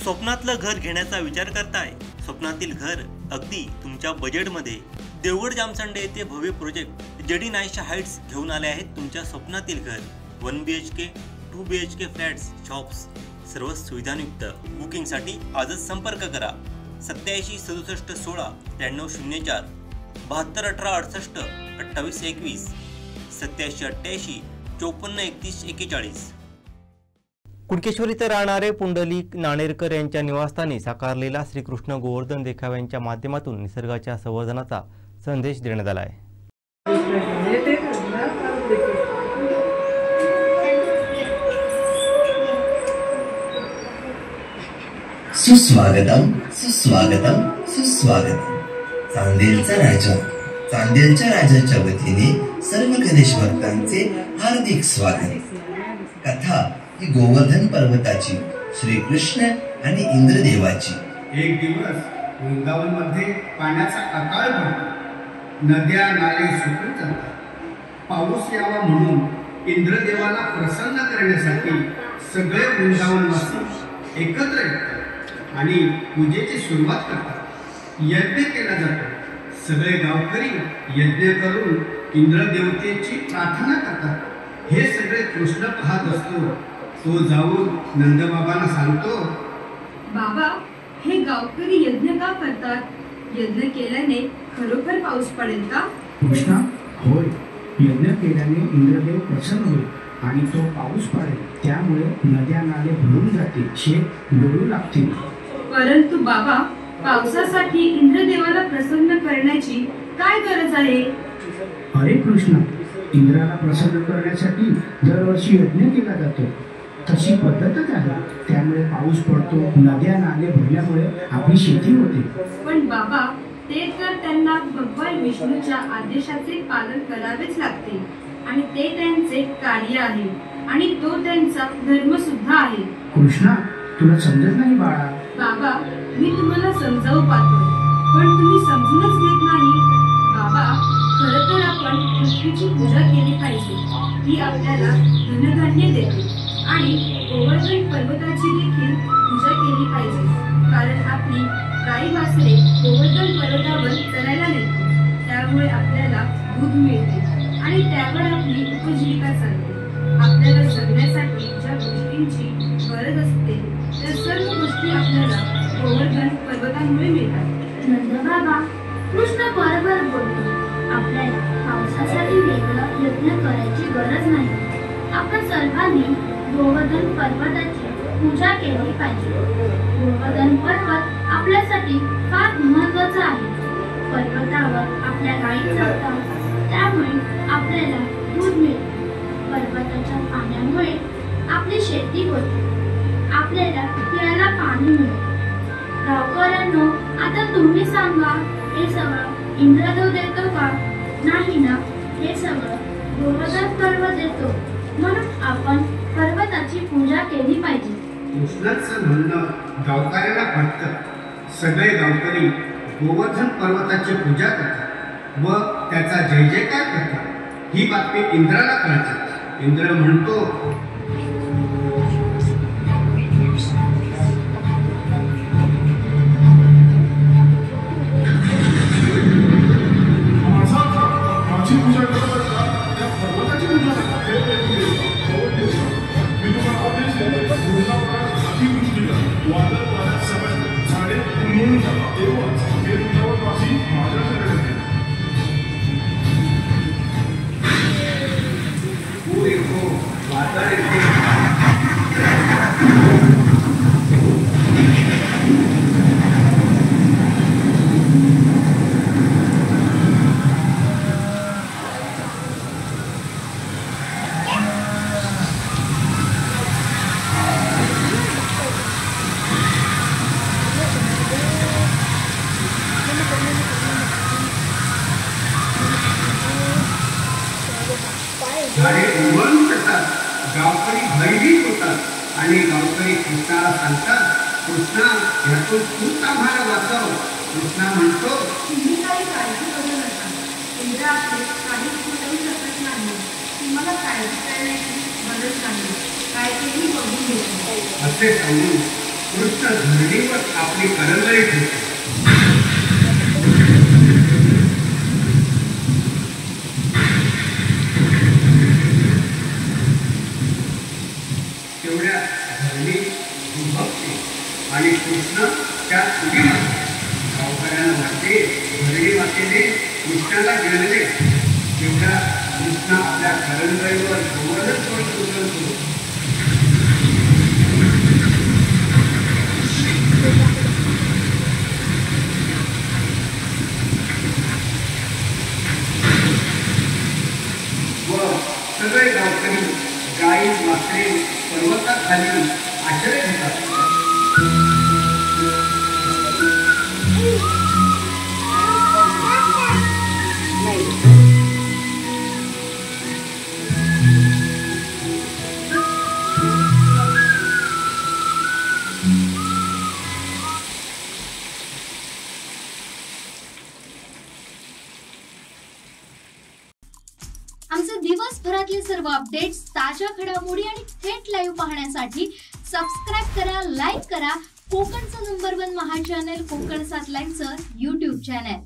स्वप्नातलं घर घेण्याचा विचार करताय? स्वप्नातील घर अगदी तुमच्या बजेटमध्ये देवगड जामसंडे येथे भव्य प्रोजेक्ट जेडी नाईशा हाईट्स घेऊन आले आहेत तुमच्या स्वप्नातील घर। 1 BHK 2 BHK फ्लॅट्स, शॉप्स सर्व सुविधांयुक्त। बुकिंगसाठी आजच संपर्क करा 87 67 16 93 04 72 18 68 28 21 87 88 54 31 41। कुणकेश्वर इथे राहणारे पुंडलिक नाणेरकर यांच्या निवासस्थानी साकारलेला श्रीकृष्ण गोवर्धन देखाव्यांच्या माध्यमातून निसर्गाच्या संवर्धनाचा संदेश देण्यात आला आहे। सुस्वागतम सुस्वागतम सुस्वागतम। चांदेलच्या राजाच्या वतीने सर्व गणेश भक्तांचे हार्दिक स्वागत। कथा ही गोवर्धन पर्वताची, श्रीकृष्ण आणि इंद्रदेवाची। एक दिवस वृंदावन मध्ये पाण्याचा अकाळ पडतो, नद्या नाले सुकून जातात। पाऊस यावा म्हणून इंद्रदेवाला प्रसन्न करण्यासाठी सगळे वृंदावनवासी एकत्र येतात आणि पूजेची सुरुवात करतात। यज्ञ केला जातो। सगळे गावकरी यज्ञ करून इंद्रदेवतेची प्रार्थना करतात। हे सगळे कृष्ण पाहत असतो। तो जाऊन नंदबाबांना सांगतो, बाबा, हे गावकरी यज्ञ का करतात? यज्ञ केल्याने खरोखर पाऊस पडेल का? कृष्णा, होय, यज्ञ केल्याने इंद्रदेव प्रसन्न होईल आणि तो पाऊस पडेल। त्यामुळे नद्या नाले भरून जातील, शेत डोळू लागतील। परंतु बाबा, पावसासाठी इंद्रदेवाला प्रसन्न करण्याची काय गरज आहे? अरे कृष्णा, इंद्राला प्रसन्न करण्यासाठी दरवर्षी यज्ञ केला जातो। तशी पद्धतच आहे। त्यामुळे पाऊस पडतो, नद्या नाले भरल्यामुळे आपली शेती होते। पण बाबा, ते तर त्यांना भगवान विष्णूच्या आदेशाचे पालन करावेच लागते आणि ते त्यांचे कार्य आहे आणि तो त्यांचा धर्म सुद्धा आहे। कृष्णा, तुला समजत नाही बाळा। बाबा, मी तुम्हाला समजावू पाहतो, पण तुम्ही समजूनच घेत नाही। बाबा, खरं तर आपण पृथ्वीची पूजा केली पाहिजे। ती आपल्याला धनधान्य देते आणि गोवर्धन पर्वताची देखील पूजा केली पाहिजे, कारण आपली गाई वासरे गोवर्धन पर्वतावर चरायला नेतात। त्यामुळे आपल्याला दूध मिळते आणि त्यावर आपली उपजीविका चालते। आपल्याला जगण्यासाठी ज्या गोष्टींची गरज असते त्या सर्व गोष्टी आपल्याला गोवर्धन पर्वतामुळे मिळतात। नंदबाबा, कृष्ण बरोबर बोलतो। आपल्याला पावसासाठी वेगळं यज्ञ करायची गरज नाही। आपण सर्वांनी गोवर्धन पर्वताची पूजा केली पाहिजे। गोवर्धन पर्वत आपल्यासाठी फार महत्त्वाचा आहे। पर्वतावर आपल्या गायी चालतात, त्यामुळे आपल्याला दूध मिळते। पर्वताच्या पाण्यामुळे आपली शेती होते, आपल्याला प्यायला पाणी मिळते। गावकऱ्यांनो, आता तुम्ही सांगा, हे सगळं इंद्रदेव देतो का? नाही ना, हे सगळं गोवर्धन पर्वत देतो, म्हणून आपण पर्वताची पूजा केली पाहिजे। कृष्णाचं म्हणणं गावकऱ्याला पटतं। सगळे गावकरी गोवर्धन पर्वताची पूजा करतात व त्याचा जय जयकार करतात। ही बातमी इंद्राला कळते। इंद्र म्हणतो, झाडे उमलून येतात, गावकरी भयभीत होतात आणि गावकरी कृष्णाला सांगतात, कृष्णा, ह्यातून तूच आम्हाला वाचव। कृष्णा म्हणतो, तुम्ही काही काळजी करू नका, इंद्र आपले काही करू शकत नाही। तुम्हाला काळजी करण्याची गरज नाही, काय तेही बघून घेतो। असे सांगून कृष्ण धरणीवर आपली करंगळी ठेवतो. तेवढ्या धरणी भक्ती आणि कृष्ण त्या उडी मारतो. गावकऱ्यांना वाटते धरणी मातेने कृष्णाला गिळले. तेवढ्या कृष्ण आपल्या करंगळीवर जोरच उचलतो. व सगळे गावकरी गाई मात्रे पर्वताखाली आश्रय घेतात. आमचे दिवसभरातले सर्व अपडेट्स, ताज्या घडामोडी आणि थेट लाईव्ह पाहण्यासाठी सबस्क्राईब करा, लाईक करा कोकणचं नंबर 1 महा चॅनल कोकण 7 लाईव्हचं YouTube चॅनल.